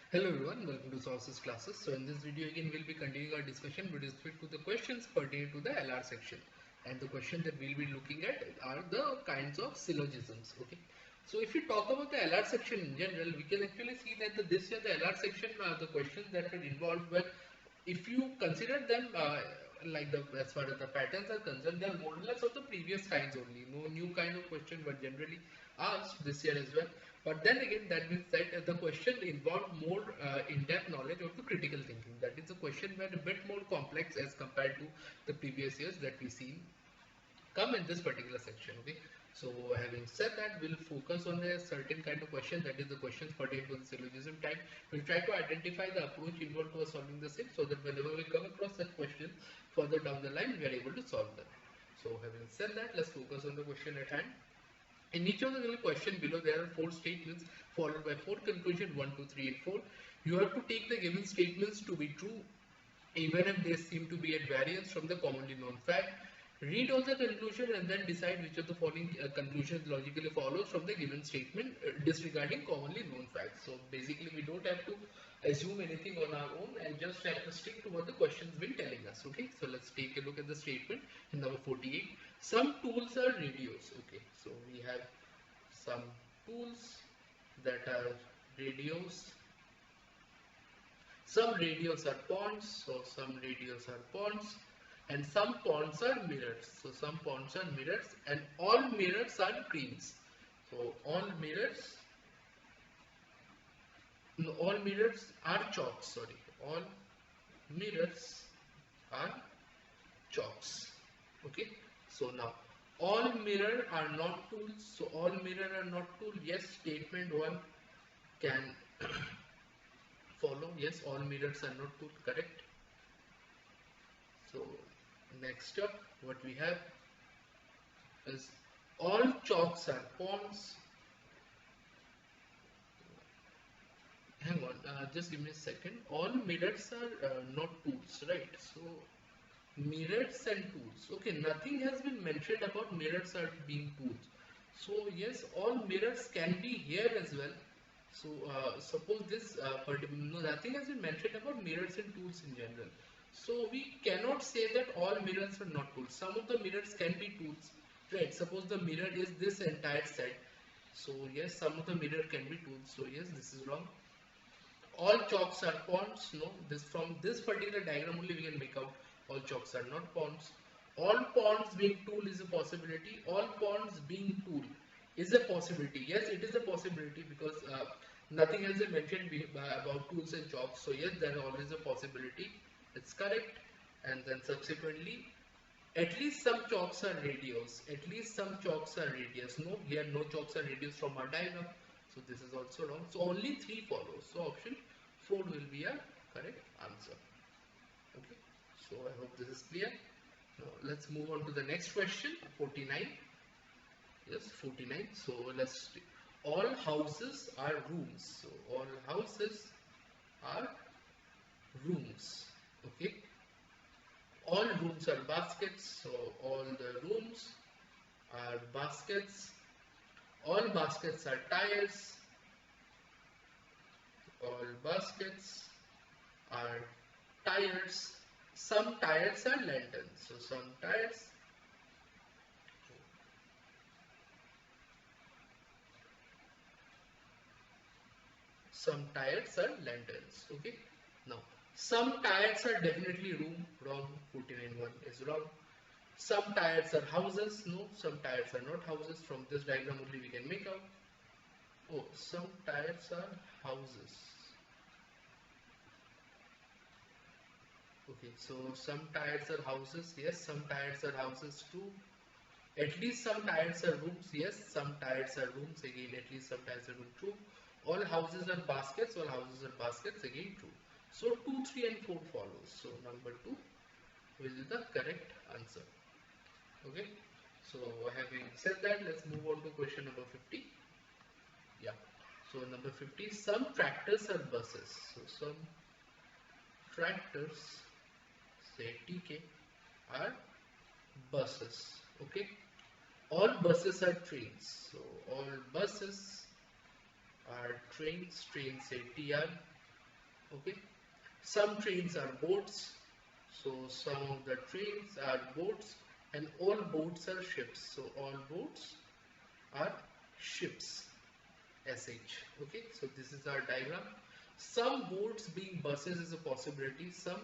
Hello everyone, welcome to Sources classes. So in this video again we'll be continuing our discussion with respect to the questions pertaining to the LR section. And the question that we'll be looking at are the kinds of syllogisms. Okay. So if we talk about the LR section in general, we can actually see that this year the LR section, the questions that were involved were, if you consider them like as far as the patterns are concerned, they are more or less of the previous kinds only. No new kind of question were generally asked this year as well. But then again, that being said, the question involved more in-depth knowledge of the critical thinking. That is, the question were a bit more complex as compared to the previous years that we seen come in this particular section. Okay, so having said that, we'll focus on a certain kind of question, that is the questions pertaining to the syllogism type. We'll try to identify the approach involved for solving the same, so that whenever we come across such question further down the line, we are able to solve them. So having said that, let's focus on the question at hand. In each of the little question below, there are four statements followed by four conclusions: 1, 2, 3, and 4. You have to take the given statements to be true even if they seem to be at variance from the commonly known fact. Read all the conclusion and then decide which of the following conclusions logically follows from the given statement, disregarding commonly known facts. So basically we don't have to assume anything on our own and just have to stick to what the question's been telling us. Okay, so let's take a look at the statement in number 48. Some tools are radios. Okay, so we have some tools that are radios. Some radios are ponds, so some radios are ponds, and some ponds are mirrors. So some ponds are mirrors, and all mirrors are screens. So all mirrors are chalks. Sorry, all mirrors are chalks. Okay. So now all mirror are not tools. So all mirror are not tool. Yes, statement one can follow. Yes, all mirrors are not tool. Correct. So next up, what we have is all chalks are ponds. Hang on, just give me a second. All mirrors are not tools, right? So mirrors and tools. Okay, nothing has been mentioned about mirrors are being tools. So yes, all mirrors can be here as well. So suppose this, no, nothing has been mentioned about mirrors and tools in general. So we cannot say that all mirrors are not tools. Some of the mirrors can be tools, right? Suppose the mirror is this entire set. So yes, some of the mirror can be tools. So yes, this is wrong. All chalks are ponds. No, this from this particular diagram only we can make out all chalks are not ponds. All ponds being tool is a possibility. All ponds being tool is a possibility. Yes, it is a possibility because nothing else is mentioned about tools and chalks. So yes, there is always a possibility. It's correct. And then subsequently, at least some chalks are radios. At least some chalks are radius. No, here no chalks are radius from our diagram. So this is also wrong. So only 3 follows. So option 4 will be a correct answer. Okay. So I hope this is clear. Now let's move on to the next question, 49. Yes, 49. So let's see. All houses are rooms. So all houses are rooms. Okay. All rooms are baskets. So all the rooms are baskets. All baskets are tires. All baskets are tires. Some tires are lanterns. So some tires are lanterns. Okay. Now some tires are definitely room. Wrong. 49(1) is wrong. Some tires are houses. No, some tires are not houses. From this diagram only we can make out. Oh, some tires are houses. Okay, so some tires are houses. Yes, some tires are houses too. At least some tires are rooms. Yes, some tires are rooms. Again, at least some tires are rooms. True. All houses are baskets. All houses are baskets. Again, true. So 2, 3, and 4 follows. So number 2 will be the correct answer. Okay. So having said that, let's move on to question number 50. Yeah. So number 50. Some tractors are buses. So some tractors, say TK, are buses. Okay. All buses are trains. So all buses are trains. Trains say TR. Okay, some trains are boats, so some of the trains are boats, and all boats are ships, so all boats are ships. SH. Okay, so this is our diagram. Some boats being buses is a possibility. Some,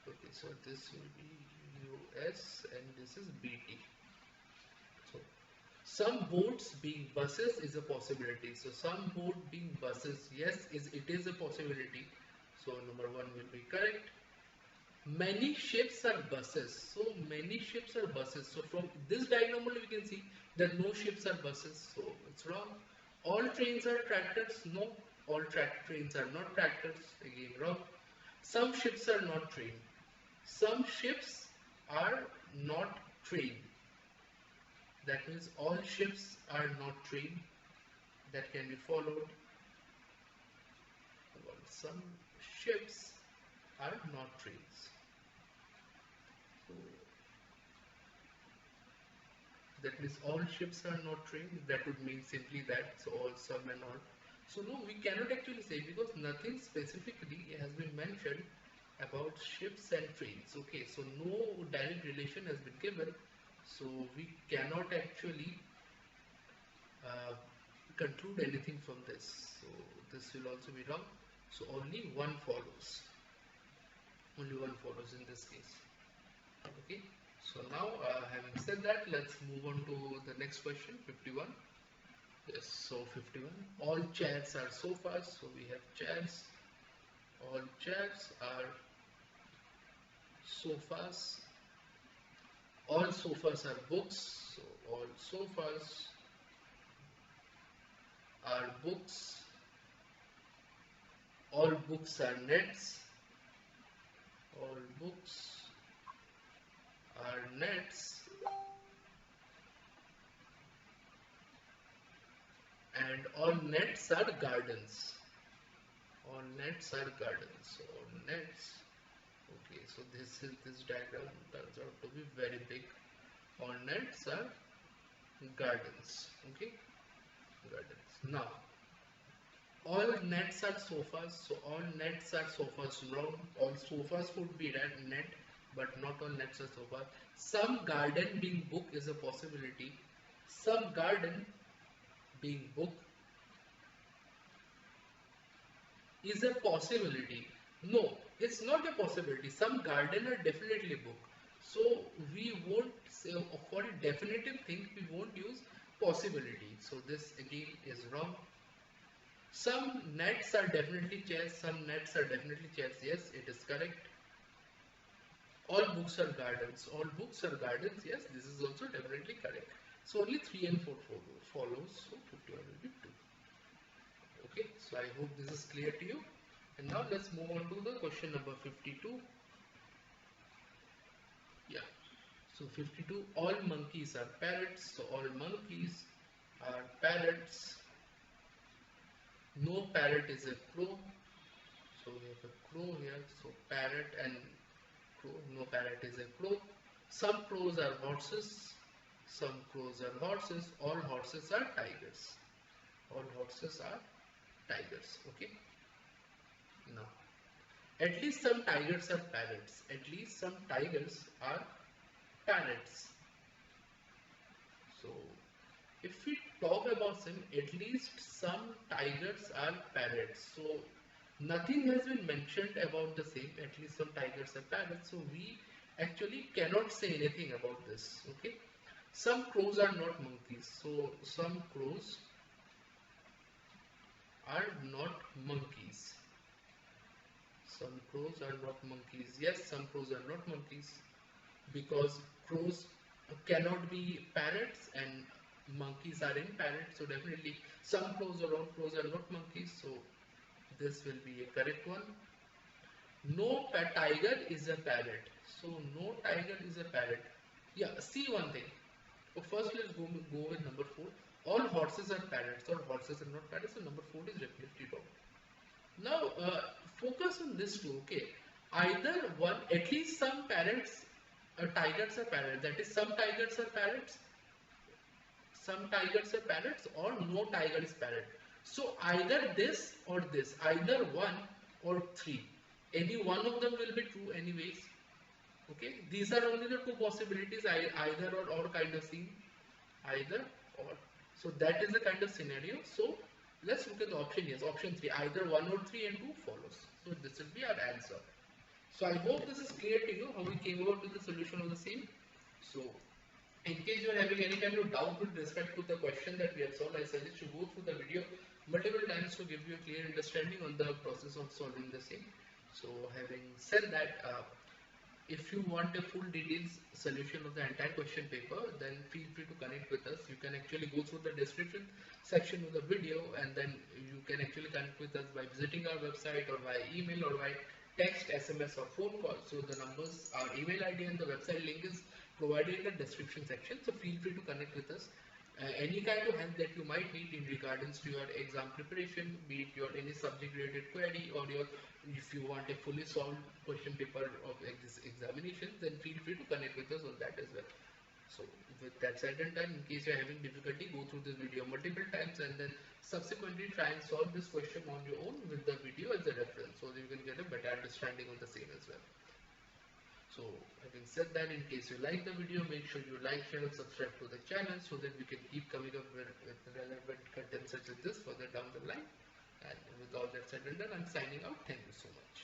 okay, so this will be US and this is BT. So some boats being buses is a possibility. So some boat being buses, yes, it is a possibility. So number one will be correct. Many ships are buses. So many ships are buses. So from this diagram only we can see that no ships are buses. So it's wrong. All trains are tractors. No. All trains are not tractors. Again wrong. Some ships are not train. Some ships are not train. That means all ships are not train. That can be followed. Well, some ships are not trains. So that means all ships are not trained. That would mean simply that. So all, some and all. So no, we cannot actually say because nothing specifically has been mentioned about ships and trains. Okay, so no direct relation has been given. So we cannot actually uh, conclude anything from this. So this will also be wrong. So only one follows. Only one follows in this case. Okay. So now, having said that, let's move on to the next question, 51. Yes, so 51. All chairs are sofas. So we have chairs. All chairs are sofas. All sofas are books. So all sofas are books. All books are nets. All books are nets. And all nets are gardens. All nets are gardens. So all nets. Okay, so this diagram turns out to be very big. All nets are gardens. Okay, gardens. Now, all nets are sofas. So all nets are sofas. Wrong. All sofas would be net, but not all nets are sofas. Some garden being book is a possibility. Some garden being book is a possibility. No, it's not a possibility. Some garden are definitely book. So we won't say for a definitive thing we won't use possibility. So this again is wrong. Some nets are definitely chairs. Some nets are definitely chairs. Yes, it is correct. All books are gardens. All books are gardens. Yes, this is also definitely correct. So only 3 and 4 follows. So 51 will be 2. Okay, so I hope this is clear to you. And now let's move on to the question number 52. Yeah, so 52, all monkeys are parrots. So all monkeys are parrots. No parrot is a crow. So we have a crow here. So parrot and crow. No parrot is a crow. Some crows are horses. Some crows are horses. All horses are tigers. All horses are tigers. Okay. Now, at least some tigers are parrots. At least some tigers are parrots. So, if we talk about some, at least some tigers are parrots. So, nothing has been mentioned about the same. At least some tigers are parrots. So, we actually cannot say anything about this. Okay. Some crows are not monkeys. So, some crows are not monkeys. Some crows are not monkeys. Yes, some crows are not monkeys because crows cannot be parrots and monkeys are in parrots. So definitely some crows or all crows are not monkeys. So this will be a correct one. No tiger is a parrot. So no tiger is a parrot. Yeah, see one thing. So first let's go with number 4. All horses are parrots. All horses are not parrots. So number 4 is definitely wrong. Now, focus on this too, okay? Either one, at least some parrots, tigers are parrots, that is some tigers are parrots, or no tiger is parrot. So either this or this, either one or three. Any one of them will be true anyways. Okay, these are only the two possibilities, either or kind of thing, either or. So that is the kind of scenario. So let's look at the option. Yes, option 3, either 1 or 3 and 2 follows. So this will be our answer. So I hope this is clear to you how we came about with the solution of the same. So in case you are having any kind of doubt with respect to the question that we have solved, I suggest you go through the video multiple times to give you a clear understanding on the process of solving the same. So having said that, if you want a full detailed solution of the entire question paper, then feel free to connect with us. You can actually go through the description section of the video, and then you can actually connect with us by visiting our website or by email or by text, SMS or phone call. So the numbers, our email ID and the website link is provided in the description section. So feel free to connect with us. Any kind of help that you might need in regards to your exam preparation, be it your any subject related query or your if you want a fully solved question paper of this examination, then feel free to connect with us on that as well. So with that said and done, in case you are having difficulty, go through this video multiple times and then subsequently try and solve this question on your own with the video as a reference, so that you can get a better understanding of the same as well. So having said that, in case you like the video, make sure you like, share and subscribe to the channel so that we can keep coming up with relevant content such as this further down the line. And with all that said and done, I'm signing out. Thank you so much.